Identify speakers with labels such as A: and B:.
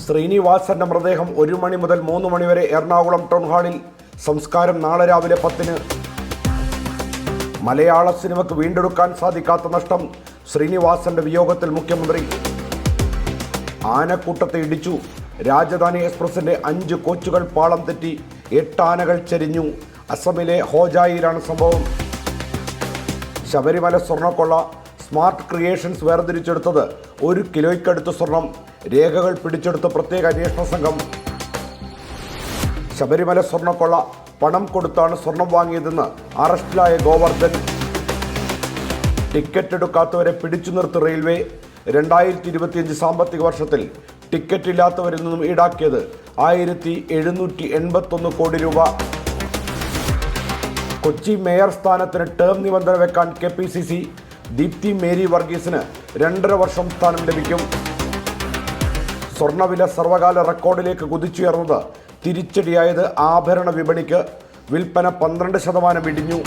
A: ശ്രീനിവാസന്റെ മൃതദേഹം 1 മണി മുതൽ 3 മണി വരെ എറണാകുളം ടൗൺ ഹാളിൽ. സംസ്കാരം നാളെ രാവിലെ 10-ന്. മലയാള സിനിമയ്ക്ക് വീണ്ടെടുക്കാൻ സാധിക്കാത്ത നഷ്ടം. ശ്രീനിവാസന്റെ വിയോഗത്തിൽ മുഖ്യമന്ത്രി. ആനക്കൂട്ടത്തെ ഇടിച്ചു. രാജധാനി എക്സ്പ്രസിന്റെ 5 കോച്ചുകൾ പാളം തെറ്റി. 8 ആനകൾ ചരിഞ്ഞു. അസമിലെ ഹോജായിലാണ് സംഭവം. ശബരിമല സ്വർണ്ണക്കൊള്ള. സ്മാർട്ട് ക്രിയേഷൻസ് വേർതിരിച്ചെടുത്തത് 1 കിലോയ്ക്കടുത്ത് സ്വർണം. രേഖകൾ പിടിച്ചെടുത്ത പ്രത്യേക അന്വേഷണ സംഘം. ശബരിമല സ്വർണ്ണക്കൊള്ള. പണം കൊടുത്താണ് സ്വർണം വാങ്ങിയതെന്ന് അറസ്റ്റിലായ ഗോവർദ്ധൻ. ടിക്കറ്റ് എടുക്കാത്തവരെ പിടിച്ചു നിർത്തി റെയിൽവേ. 2025 സാമ്പത്തിക വർഷത്തിൽ ടിക്കറ്റ് ഇല്ലാത്തവരിൽ നിന്നും ഈടാക്കിയത് 1781 കോടി രൂപ. കൊച്ചി മേയർ സ്ഥാനത്തിന് ടേം നിബന്ധന വെക്കാൻ KPCC. ദീപ്തി മേരി വർഗീസിന് 2.5 വർഷം സ്ഥാനം ലഭിക്കും. സ്വർണ്ണവില സർവകാല റെക്കോർഡിലേക്ക് കുതിച്ചുയർന്നത് തിരിച്ചടിയായത് ആഭരണ വിപണിക്ക്. വിൽപ്പന 12% ഇടിഞ്ഞു.